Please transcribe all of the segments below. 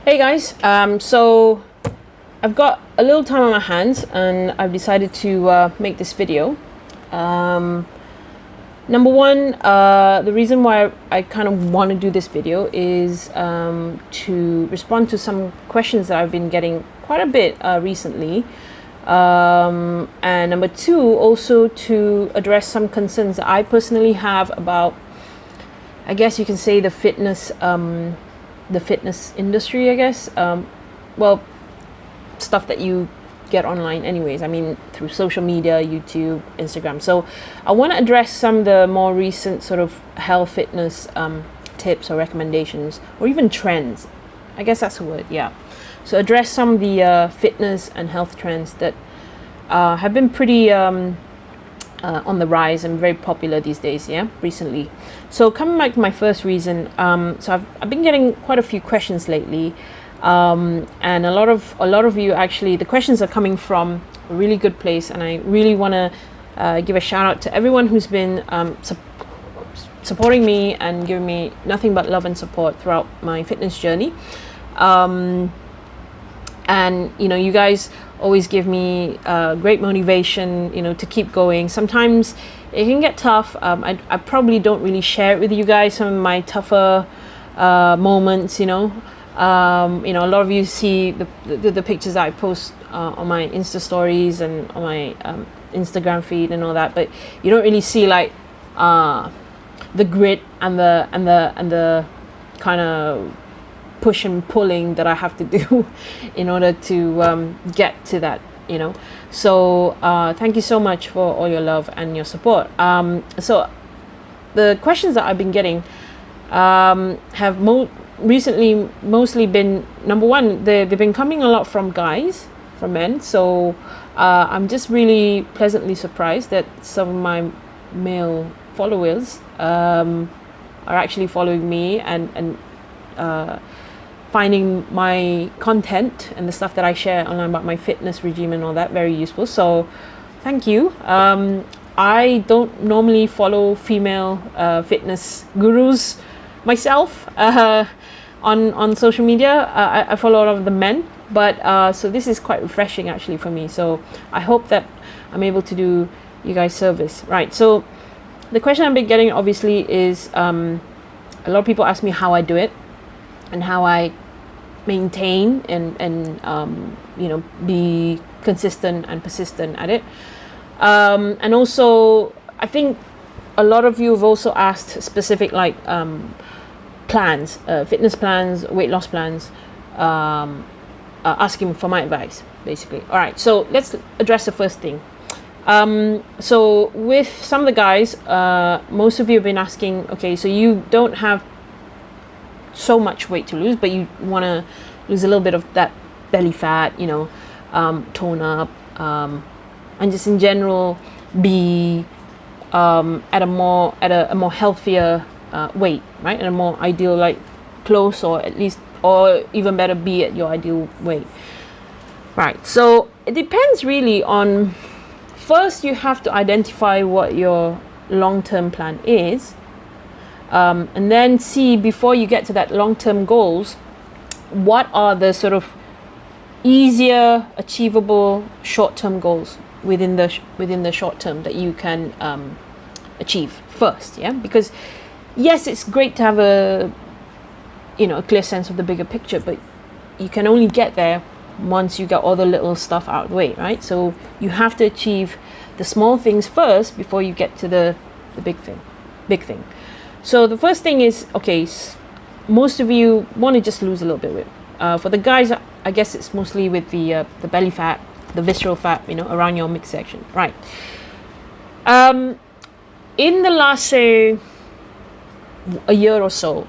Hey guys, so I've got a little time on my hands and I've decided to make this video. Number one, the reason why I kind of want to do this video is to respond to some questions that I've been getting quite a bit recently. And number two, also to address some concerns that I personally have about, I guess you can say, the fitness industry, I guess. Well, stuff that you get online anyways. I mean, through social media, YouTube, Instagram. So I want to address some of the more recent sort of health fitness tips or recommendations, or even trends. I guess that's the word, yeah. So address some of the fitness and health trends that have been pretty on the rise and very popular these days, yeah, recently. So coming back to my first reason, so I've been getting quite a few questions lately, and a lot of you actually, the questions are coming from a really good place, and I really want to give a shout out to everyone who's been supporting me and giving me nothing but love and support throughout my fitness journey. And you guys always give me great motivation, to keep going. Sometimes it can get tough. I probably don't really share it with you guys, some of my tougher moments. A lot of you see the pictures that I post on my Insta stories and on my Instagram feed and all that, but you don't really see like the grit and the kind of push and pulling that I have to do in order to get to that, So thank you so much for all your love and your support. So the questions that I've been getting have recently mostly been, number one, they've been coming a lot from guys, from men. So I'm just really pleasantly surprised that some of my male followers are actually following me and finding my content and the stuff that I share online about my fitness regime and all that very useful. So thank you. I don't normally follow female fitness gurus myself on social media. I follow a lot of the men, but so this is quite refreshing actually for me. So I hope that I'm able to do you guys service. Right, so the question I've been getting obviously is a lot of people ask me how I do it and how I maintain and be consistent and persistent at it, and also I think a lot of you have also asked specific like plans, fitness plans, weight loss plans, asking for my advice basically. All right, so let's address the first thing. So with some of the guys, most of you have been asking, okay, so you don't have so much weight to lose, but you want to lose a little bit of that belly fat, tone up, and just in general be at a more healthier weight, right? At a more ideal, like close or at least, or even better, be at your ideal weight, right? So it depends really on, first you have to identify what your long-term plan is. And then see, before you get to that long-term goals, what are the sort of easier, achievable short-term goals within the short term that you can achieve first, yeah? Because yes, it's great to have a clear sense of the bigger picture, but you can only get there once you get all the little stuff out of the way, right? So you have to achieve the small things first before you get to the big thing. So the first thing is, okay, most of you want to just lose a little bit of weight. For the guys, I guess it's mostly with the belly fat, the visceral fat, around your midsection, right? In the last, say, a year or so,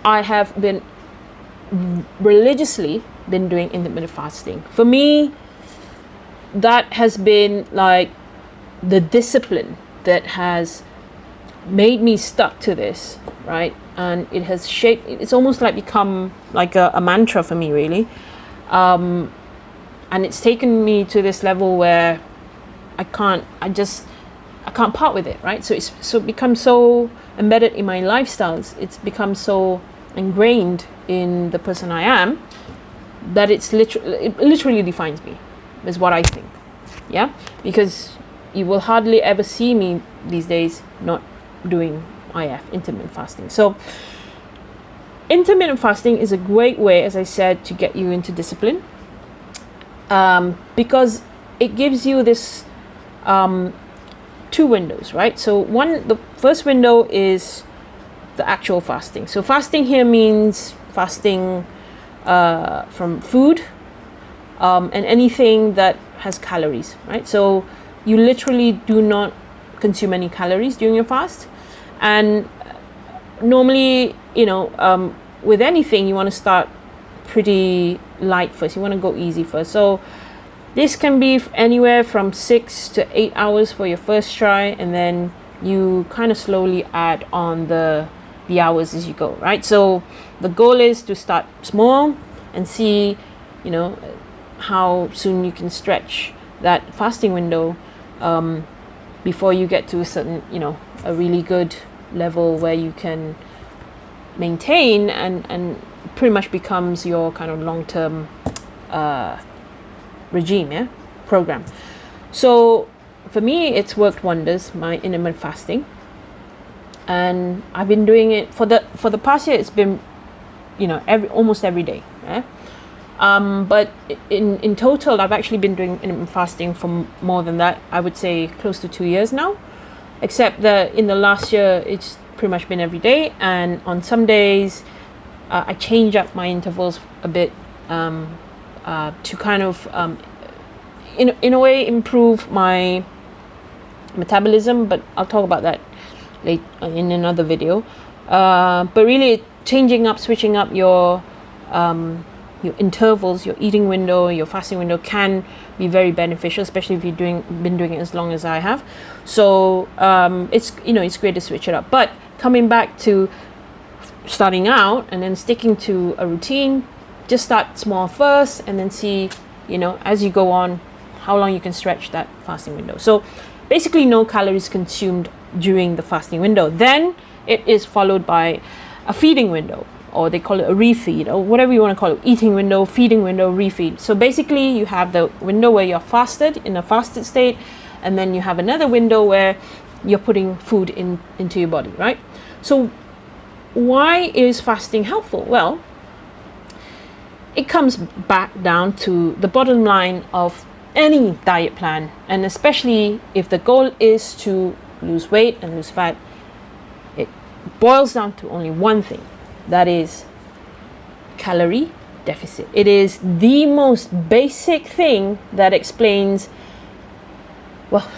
I have been religiously doing intermittent fasting. For me, that has been like the discipline that has made me stuck to this, right? And it has shaped, it's almost like become like a mantra for me, really. And it's taken me to this level where I can't part with it, right? So it's become so embedded in my lifestyles. It's become so ingrained in the person I am, that it literally defines me, is what I think. Yeah, because you will hardly ever see me these days not doing IF, intermittent fasting. So intermittent fasting is a great way, as I said, to get you into discipline, because it gives you this two windows, right? So the first window is the actual fasting. So fasting here means fasting from food and anything that has calories, right? So you literally do not consume any calories during your fast. And normally, with anything, you want to start pretty light first. You want to go easy first. So this can be anywhere from 6 to 8 hours for your first try, and then you kind of slowly add on the hours as you go, right? So the goal is to start small and see, how soon you can stretch that fasting window before you get to a certain, a really good level where you can maintain and pretty much becomes your kind of long-term regime, program. So for me, it's worked wonders, my intermittent fasting, and I've been doing it for the past year. It's been almost every day. But in total, I've actually been doing intermittent fasting for more than that. I would say close to 2 years now, except that in the last year it's pretty much been every day, and on some days I change up my intervals a bit to kind of in a way improve my metabolism, but I'll talk about that later in another video. But really switching up your intervals, your eating window, your fasting window can be very beneficial, especially if you've been doing it as long as I have. So it's great to switch it up. But coming back to starting out and then sticking to a routine, just start small first and then see, as you go on, how long you can stretch that fasting window. So basically no calories consumed during the fasting window. Then it is followed by a feeding window, or they call it a refeed, or whatever you want to call it, eating window, feeding window, refeed. So basically you have the window where you're fasted, in a fasted state, and then you have another window where you're putting food into your body, right? So why is fasting helpful? Well, it comes back down to the bottom line of any diet plan, and especially if the goal is to lose weight and lose fat, it boils down to only one thing. That is calorie deficit. It is the most basic thing that explains, well,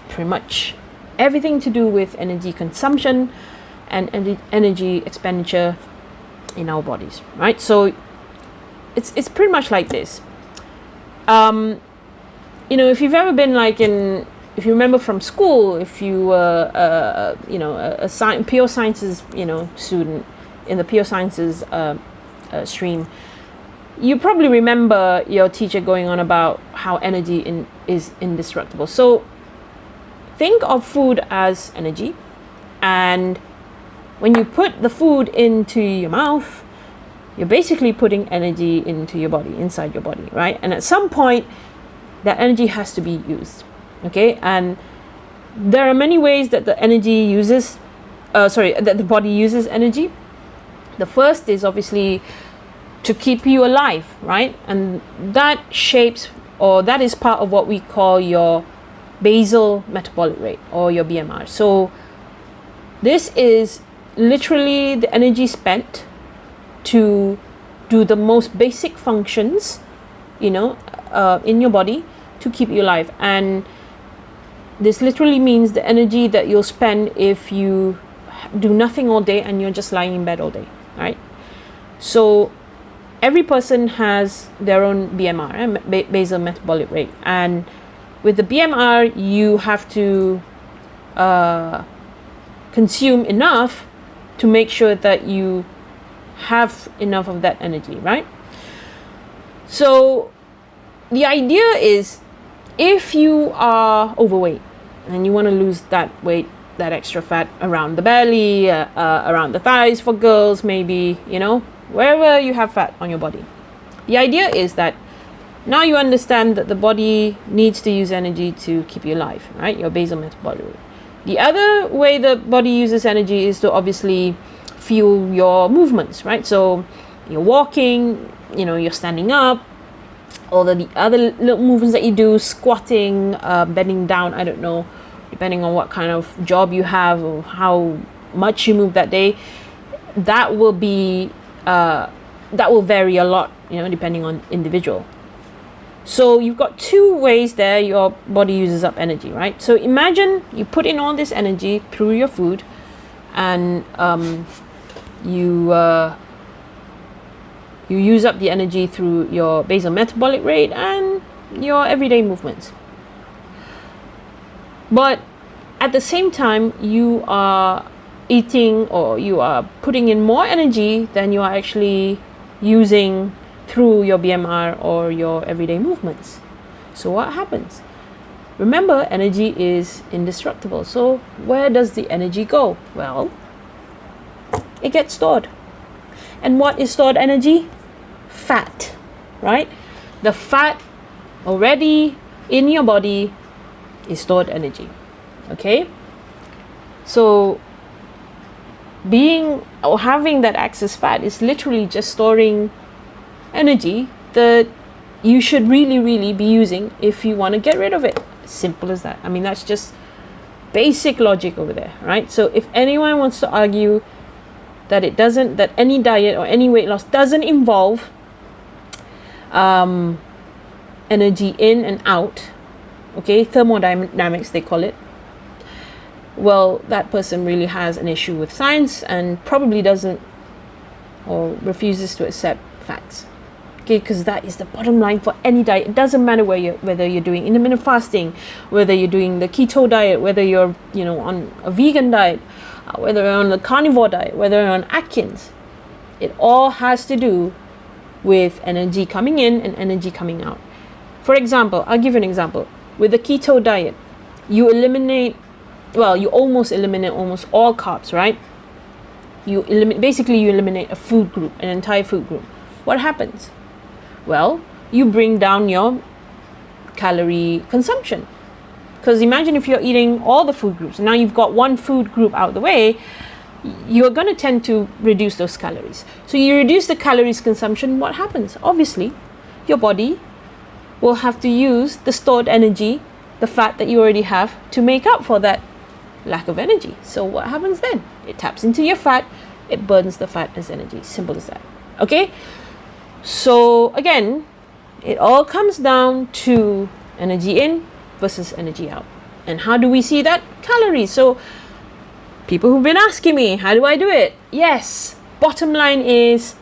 pretty much everything to do with energy consumption and energy expenditure in our bodies, right? So it's pretty much like this. If you've ever been if you remember from school, if you were a pure sciences student in the pure sciences stream, you probably remember your teacher going on about how energy is indestructible. So think of food as energy, and when you put the food into your mouth, you're basically putting energy into your body, inside your body, right? And at some point, that energy has to be used, okay? And there are many ways that the that the body uses energy. The first is obviously to keep you alive, right? And that that is part of what we call your basal metabolic rate, or your BMR. So this is literally the energy spent to do the most basic functions, in your body to keep you alive. And this literally means the energy that you'll spend if you do nothing all day and you're just lying in bed all day, right? So every person has their own BMR, basal metabolic rate, and with the BMR you have to consume enough to make sure that you have enough of that energy, right? So the idea is, if you are overweight and you want to lose that weight, that extra fat around the belly, around the thighs for girls maybe, wherever you have fat on your body. The idea is that now you understand that the body needs to use energy to keep you alive, right? Your basal metabolic rate. The other way the body uses energy is to obviously fuel your movements, right? So you're walking, you're standing up, all the other little movements that you do, squatting, bending down, I don't know, depending on what kind of job you have or how much you move that day, that will vary a lot, depending on individual. So you've got two ways there your body uses up energy, right? So imagine you put in all this energy through your food, and you use up the energy through your basal metabolic rate and your everyday movements. But at the same time, you are eating, or you are putting in more energy than you are actually using through your BMR or your everyday movements. So what happens? Remember, energy is indestructible. So where does the energy go? Well, it gets stored. And what is stored energy? Fat, right? The fat already in your body is stored energy. Okay? So having that excess fat is literally just storing energy that you should really be using if you want to get rid of it. Simple as that. I mean, that's just basic logic over there, right? So if anyone wants to argue that any diet or any weight loss doesn't involve energy in and out, okay, thermodynamics they call it, well, that person really has an issue with science and probably doesn't or refuses to accept facts. Okay, because that is the bottom line for any diet. It doesn't matter whether you're doing intermittent fasting, whether you're doing the keto diet, whether you're on a vegan diet, whether you're on the carnivore diet, whether you're on Atkins. It all has to do with energy coming in and energy coming out. For example, I'll give you an example. With the keto diet, you almost eliminate almost all carbs, right? You eliminate a food group, an entire food group. What happens? Well, you bring down your calorie consumption. Because imagine if you're eating all the food groups, and now you've got one food group out of the way, you're going to tend to reduce those calories. So you reduce the calories consumption, what happens? Obviously, your body will have to use the stored energy, the fat that you already have, to make up for that lack of energy. So what happens then? It taps into your fat, it burns the fat as energy. Simple as that. Okay? So again, it all comes down to energy in versus energy out. And how do we see that? Calories. So people who've been asking me, how do I do it? Yes, bottom line is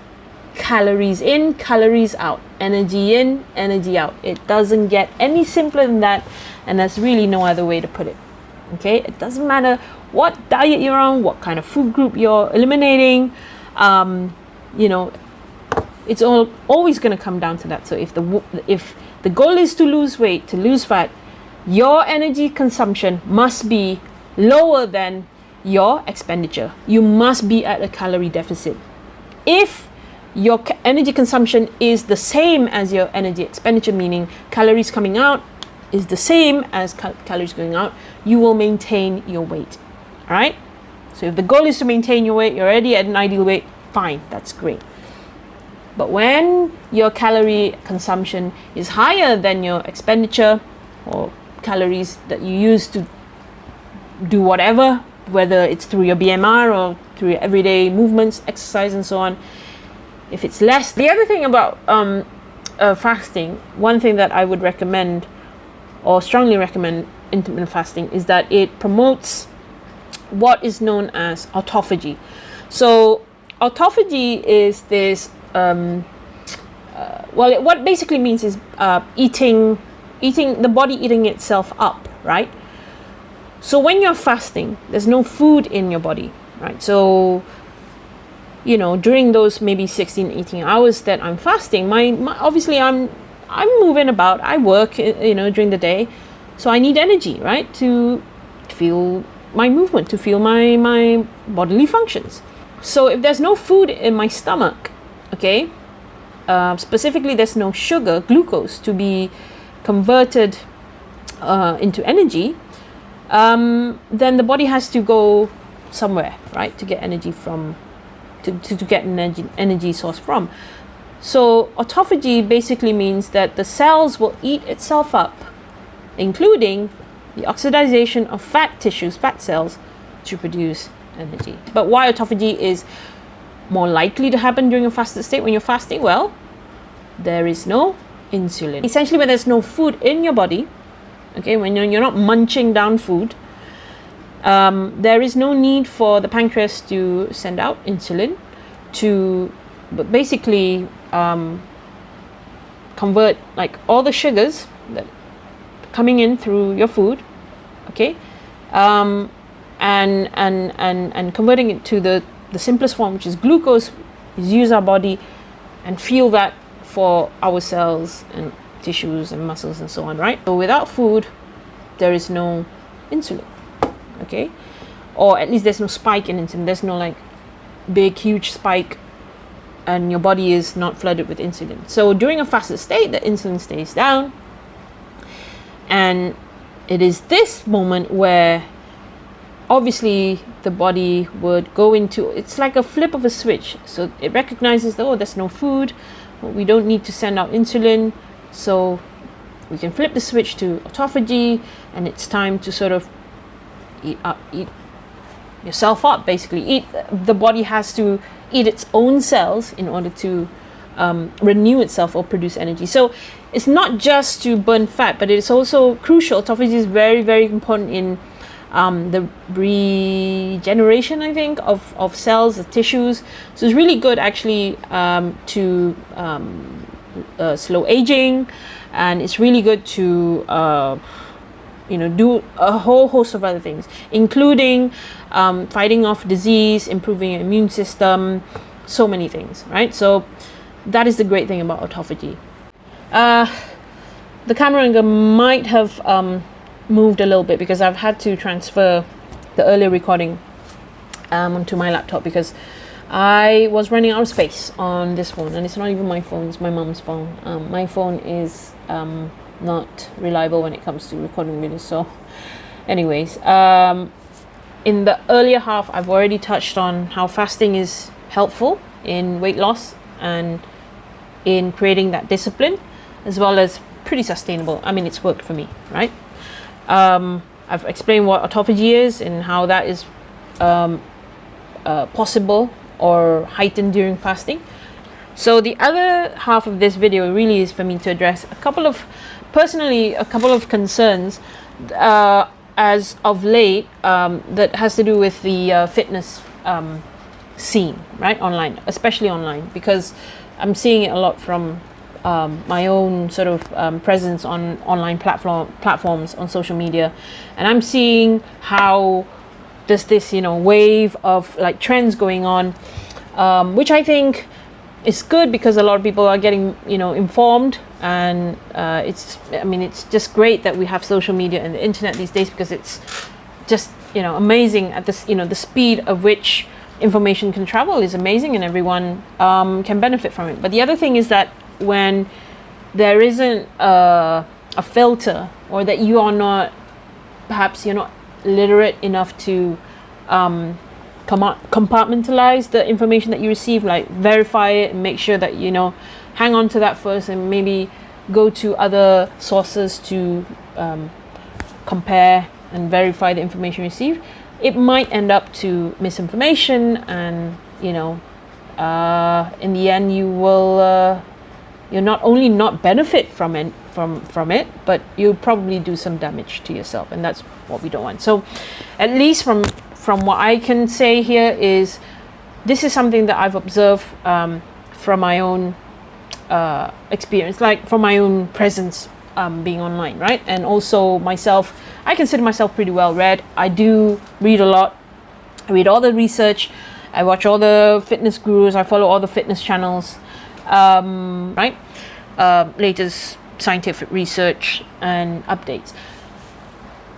calories in, calories out. Energy in, energy out. It doesn't get any simpler than that, and there's really no other way to put it. Okay? It doesn't matter what diet you're on, what kind of food group you're eliminating, it's always going to come down to that. So if the goal is to lose weight, to lose fat, your energy consumption must be lower than your expenditure. You must be at a calorie deficit. If your energy consumption is the same as your energy expenditure, meaning calories coming out is the same as calories going out, you will maintain your weight. All right? So if the goal is to maintain your weight, you're already at an ideal weight, fine, that's great. But when your calorie consumption is higher than your expenditure or calories that you use to do whatever, whether it's through your BMR or through your everyday movements, exercise and so on, if it's less. The other thing about fasting, one thing that I would recommend or strongly recommend intermittent fasting is that it promotes what is known as autophagy. So autophagy is this what basically means is eating the body eating itself up, right? So when you're fasting, there's no food in your body, right? So during those maybe 16, 18 hours that I'm fasting, my obviously I'm moving about, I work during the day, so I need energy, right, to feel my movement, to feel my bodily functions. So if there's no food in my stomach, okay, specifically there's no sugar, glucose, to be converted into energy, then the body has to go somewhere, right, to get energy from, to get an energy source from. So autophagy basically means that the cells will eat itself up, including the oxidization of fat tissues, fat cells, to produce energy. But why autophagy is more likely to happen during a fasted state when you're fasting? Well, there is no insulin. Essentially, when there's no food in your body, okay, when you're not munching down food, there is no need for the pancreas to send out insulin to basically convert like all the sugars that coming in through your food, okay, and converting it to the simplest form, which is glucose. Is use our body and fuel that for our cells and tissues and muscles and so on, right? So without food, there is no insulin, okay, or at least there's no spike in insulin. There's no like big huge spike, and your body is not flooded with insulin. So during a fasted state, the insulin stays down, and it is this moment where obviously the body would go into, it's like a flip of a switch. So it recognizes that, oh, there's no food, we don't need to send out insulin, so we can flip the switch to autophagy, and it's time to sort of eat yourself up, basically. The body has to eat its own cells in order to renew itself or produce energy. So it's not just to burn fat, but it's also crucial. Autophagy is very, very important in the regeneration, I think, of cells, of tissues. So it's really good actually to slow aging, and it's really good to do a whole host of other things, including fighting off disease, improving your immune system, so many things, right? So that is the great thing about autophagy. The camera angle might have moved a little bit because I've had to transfer the earlier recording onto my laptop because I was running out of space on this phone, and it's not even my phone, it's my mom's phone. My phone is not reliable when it comes to recording videos. So anyways, in the earlier half, I've already touched on how fasting is helpful in weight loss and in creating that discipline, as well as pretty sustainable. I mean, it's worked for me, right? I've explained what autophagy is and how that is possible or heightened during fasting. So the other half of this video really is for me to address a couple of concerns as of late that has to do with the fitness scene, right, online, especially online, because I'm seeing it a lot from my own sort of presence on online platforms on social media, and I'm seeing how there's this wave of like trends going on, which I think is good because a lot of people are getting informed, and it's just great that we have social media and the internet these days, because it's just amazing at this the speed of which information can travel is amazing, and everyone can benefit from it. But the other thing is that when there isn't a filter, or that you are not, perhaps you're not literate enough to compartmentalize the information that you receive, like verify it and make sure that hang on to that first, and maybe go to other sources to compare and verify the information received, it might end up to misinformation, and in the end you will you'll not only not benefit from it, but you'll probably do some damage to yourself, and that's what we don't want. So at least from what I can say here is, this is something that I've observed from my own experience, like from my own presence being online, right? And also myself, I consider myself pretty well read. I do read a lot. I read all the research. I watch all the fitness gurus. I follow all the fitness channels, right? Latest scientific research and updates.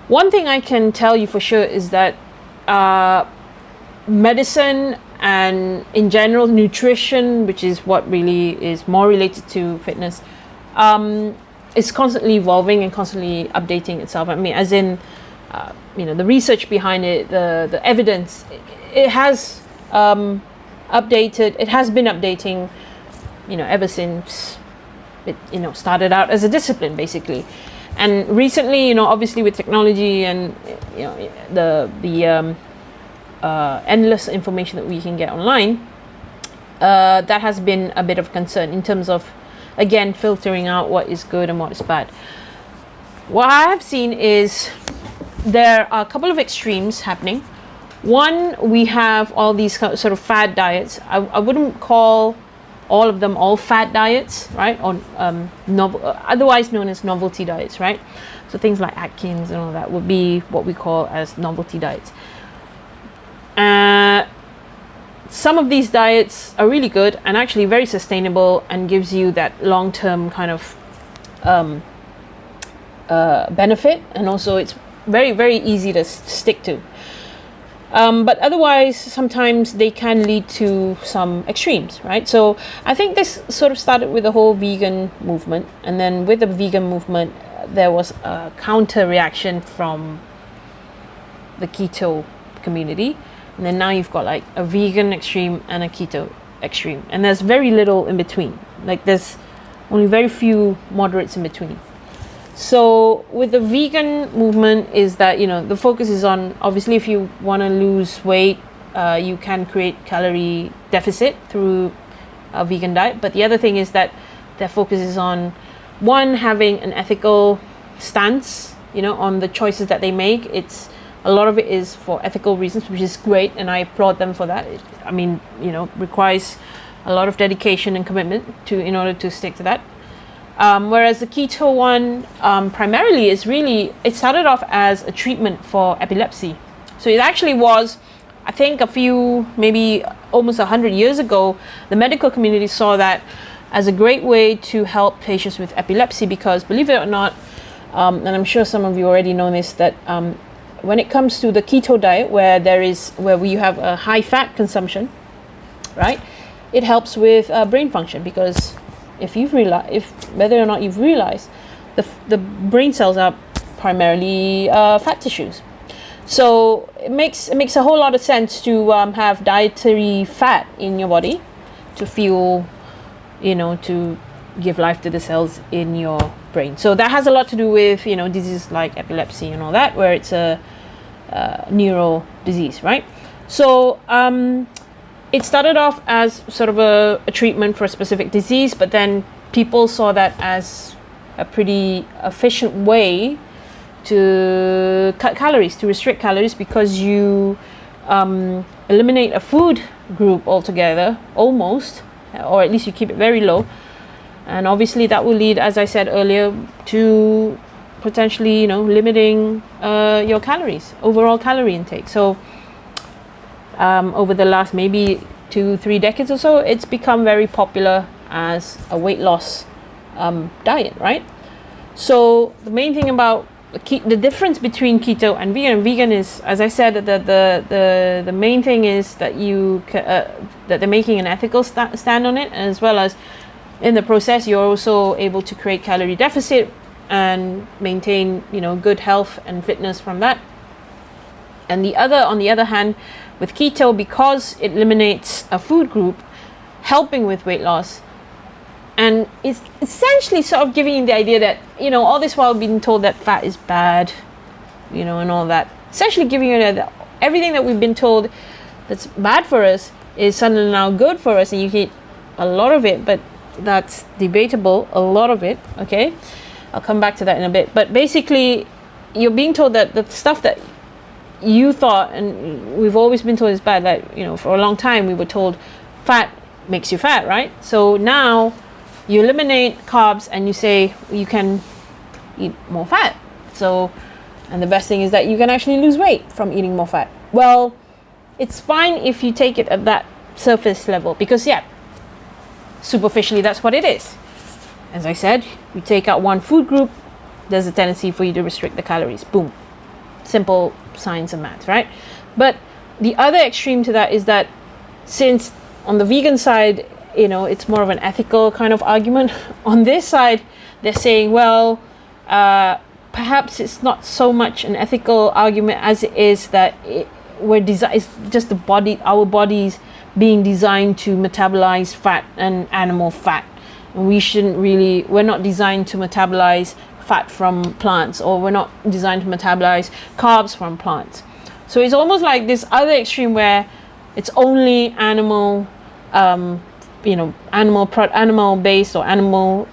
One thing I can tell you for sure is that medicine and in general nutrition, which is what really is more related to fitness, is constantly evolving and constantly updating itself. I mean, as in, the research behind it, the evidence, it has updated. It has been updating, ever since it, started out as a discipline, basically. And recently, obviously with technology and the endless information that we can get online, that has been a bit of concern in terms of, again, filtering out what is good and what is bad. What I have seen is there are a couple of extremes happening. One, we have all these sort of fad diets. I wouldn't call all of them all fad diets, right? Or otherwise known as novelty diets, right? So things like Atkins and all that would be what we call as novelty diets. Some of these diets are really good and actually very sustainable and gives you that long-term kind of benefit, and also it's very, very easy to stick to. But otherwise, sometimes they can lead to some extremes, right? So I think this sort of started with the whole vegan movement, and then with the vegan movement, there was a counter reaction from the keto community. And then now you've got like a vegan extreme and a keto extreme. And there's very little in between. Like there's only very few moderates in between. So with the vegan movement is that, the focus is on, obviously, if you want to lose weight, you can create calorie deficit through a vegan diet. But the other thing is that their focus is on, one, having an ethical stance, on the choices that they make. A lot of it is for ethical reasons, which is great, and I applaud them for that. Requires a lot of dedication and commitment in order to stick to that. Whereas the keto one, primarily it started off as a treatment for epilepsy. So it actually was, I think maybe almost 100 years ago, the medical community saw that as a great way to help patients with epilepsy, because believe it or not, and I'm sure some of you already know this, that when it comes to the keto diet, where we have a high fat consumption, right? It helps with brain function, because whether or not you've realized, the brain cells are primarily fat tissues. So it makes a whole lot of sense to have dietary fat in your body to fuel, to give life to the cells in your brain. So that has a lot to do with, diseases like epilepsy and all that, where it's a neural disease, right? So it started off as sort of a treatment for a specific disease, but then people saw that as a pretty efficient way to cut calories, to restrict calories, because you eliminate a food group altogether, almost, or at least you keep it very low. And obviously that will lead, as I said earlier, to potentially, limiting your calories, overall calorie intake. So over the last maybe 2-3 decades or so, it's become very popular as a weight loss diet, right? So the main thing about the difference between keto and vegan is, as I said, the main thing is that that they're making an ethical stand on it, as well as in the process you're also able to create calorie deficit and maintain good health and fitness from that. And on the other hand, with keto, because it eliminates a food group, helping with weight loss, and it's essentially sort of giving you the idea that, all this while being told that fat is bad, and all that, essentially giving you that everything that we've been told that's bad for us is suddenly now good for us, and you eat a lot of it, but that's debatable, a lot of it, okay? I'll come back to that in a bit. But basically, you're being told that the stuff that you thought, and we've always been told is bad, that, for a long time we were told fat makes you fat, right? So now you eliminate carbs and you say you can eat more fat. So, and the best thing is that you can actually lose weight from eating more fat. Well, it's fine if you take it at that surface level, because superficially that's what it is. As I said, you take out one food group, there's a tendency for you to restrict the calories. Boom. Simple science and math, right? But the other extreme to that is that since on the vegan side, it's more of an ethical kind of argument. On this side, they're saying, well, perhaps it's not so much an ethical argument as it is that it's just our bodies being designed to metabolize fat and animal fat. And we're not designed to metabolize fat from plants, or we're not designed to metabolize carbs from plants. So it's almost like this other extreme where it's only animal based or animal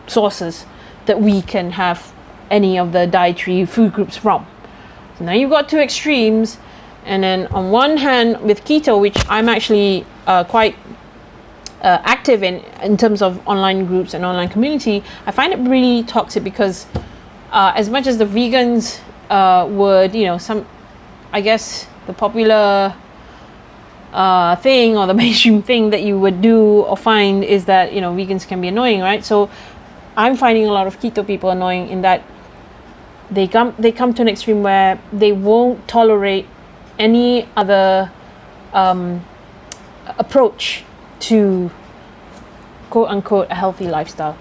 sources that we can have any of the dietary food groups from. So now you've got two extremes, and then on one hand with keto, which I'm actually quite active in terms of online groups and online community, I find it really toxic because as much as the vegans would, I guess the popular thing or the mainstream thing that you would do or find is that vegans can be annoying, right? So I'm finding a lot of keto people annoying in that they come to an extreme where they won't tolerate any other approach to quote unquote a healthy lifestyle.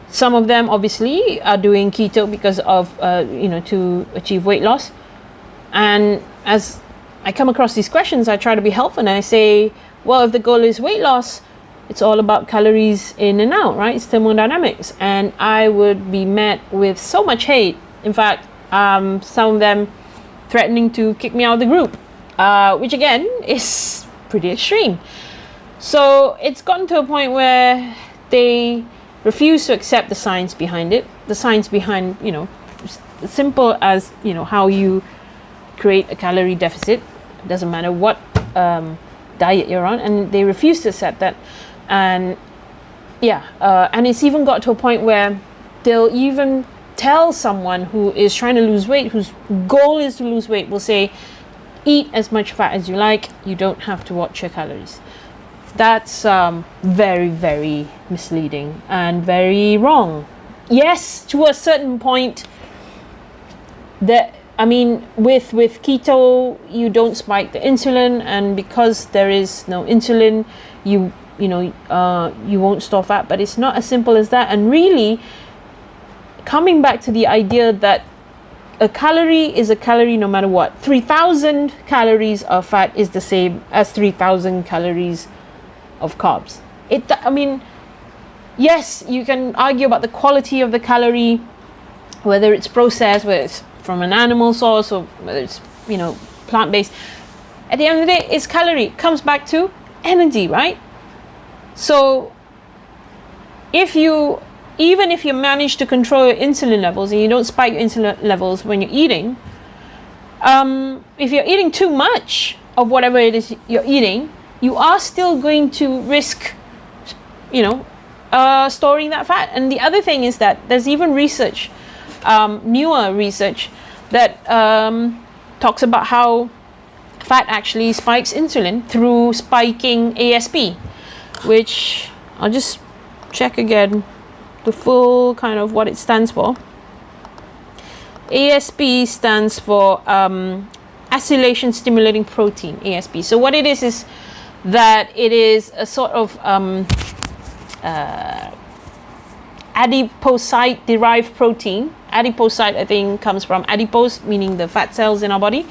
Some of them obviously are doing keto because of to achieve weight loss, and as I come across these questions, I try to be helpful and I say, well, if the goal is weight loss, it's all about calories in and out, right? It's thermodynamics. And I would be met with so much hate. In fact, some of them threatening to kick me out of the group, which again is pretty extreme. So it's gotten to a point where they refuse to accept the science behind it. The science behind, simple as, how you create a calorie deficit. It doesn't matter what diet you're on, and they refuse to accept that. And and it's even got to a point where they'll even tell someone who is trying to lose weight, whose goal is to lose weight, will say, eat as much fat as you like, you don't have to watch your calories. That's very, very misleading and very wrong. Yes, to a certain point, with keto, you don't spike the insulin, and because there is no insulin, you won't store fat. But it's not as simple as that. And really, coming back to the idea that a calorie is a calorie no matter what. 3,000 calories of fat is the same as 3,000 calories of carbs. Yes, you can argue about the quality of the calorie, whether it's processed, whether it's from an animal source, or whether it's plant-based. At the end of the day, it's calorie. It comes back to energy, right? So even if you manage to control your insulin levels and you don't spike your insulin levels when you're eating, if you're eating too much of whatever it is you're eating, you are still going to risk storing that fat. And the other thing is that there's even research, newer research, that talks about how fat actually spikes insulin through spiking ASP, which I'll just check again the full kind of what it stands for. ASP stands for acylation stimulating protein, ASP. So what it is that it is a sort of adipocyte derived protein. Adipocyte, I think, comes from adipose, meaning the fat cells in our body,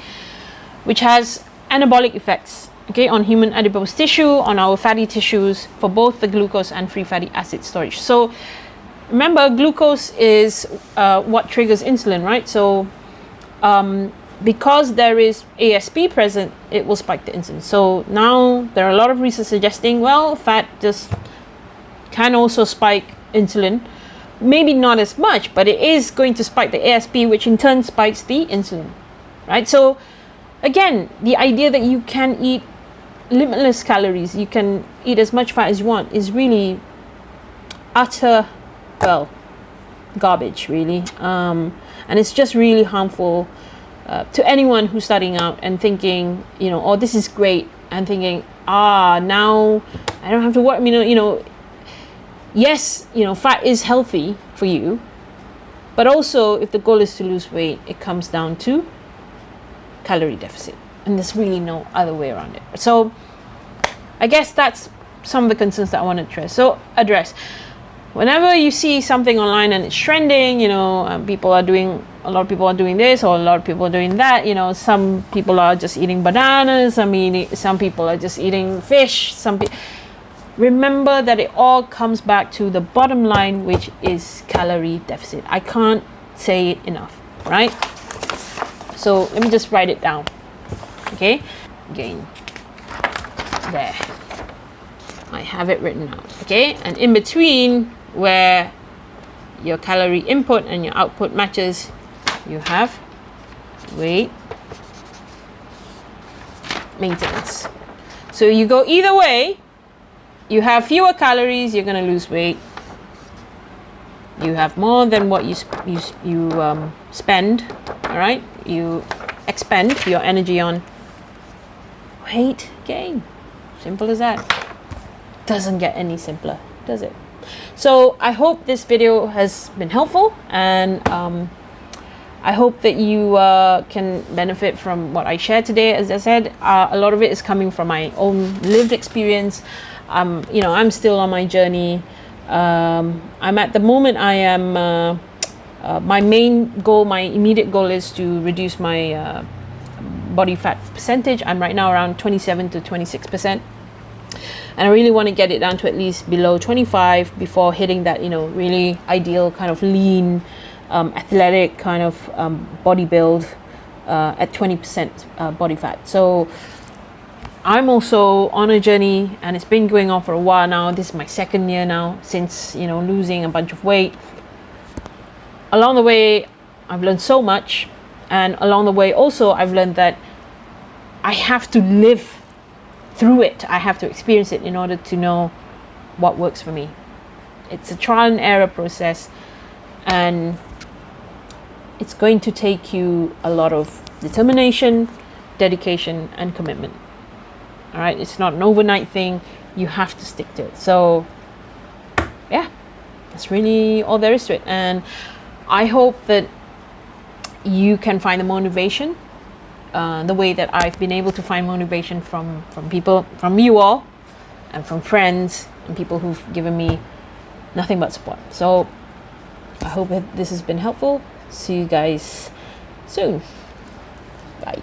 which has anabolic effects, on human adipose tissue, on our fatty tissues, for both the glucose and free fatty acid storage. So remember, glucose is what triggers insulin, right? So because there is ASP present, it will spike the insulin. So now there are a lot of research suggesting, well, fat just can also spike insulin. Maybe not as much, but it is going to spike the ASP, which in turn spikes the insulin, right? So again, the idea that you can eat limitless calories, you can eat as much fat as you want, is really utter, garbage, really. And it's just really harmful to anyone who's starting out and thinking, oh, this is great, and thinking, now I don't have to work. Yes, fat is healthy for you, but also if the goal is to lose weight, it comes down to calorie deficit, and there's really no other way around it. So I guess that's some of the concerns that I want to address. Whenever you see something online and it's trending, you know, a lot of people are doing this, or a lot of people are doing that. You know, some people are just eating bananas. I mean, some people are just eating fish. Remember that it all comes back to the bottom line, which is calorie deficit. I can't say it enough, right? So let me just write it down. Okay, again, there. I have it written out. Okay, and in between, where your calorie input and your output matches, you have weight maintenance. So you go either way. You have fewer calories, you're going to lose weight. You have more than what you spend. All right, you expend your energy on weight gain. Simple as that. Doesn't get any simpler, does it? So I hope this video has been helpful, and I hope that you can benefit from what I shared today. As I said, a lot of it is coming from my own lived experience. You know, I'm still on my journey. I'm at the moment, I am my main goal, my immediate goal is to reduce my body fat percentage. I'm right now around 27 to 26%. And I really want to get it down to at least below 25 before hitting that, you know, really ideal kind of lean, athletic kind of body build at 20% body fat. So I'm also on a journey, and it's been going on for a while now. This is my second year now since, you know, losing a bunch of weight. Along the way, I've learned so much. And along the way also, I've learned that I have to live through it. I have to experience it in order to know what works for me. It's a trial and error process, and it's going to take you a lot of determination, dedication, and commitment. All right, it's not an overnight thing. You have to stick to it. So yeah, that's really all there is to it. And I hope that you can find the motivation the way that I've been able to find motivation from people, from you all, and from friends and people who've given me nothing but support. So I hope that this has been helpful. See you guys soon. Bye.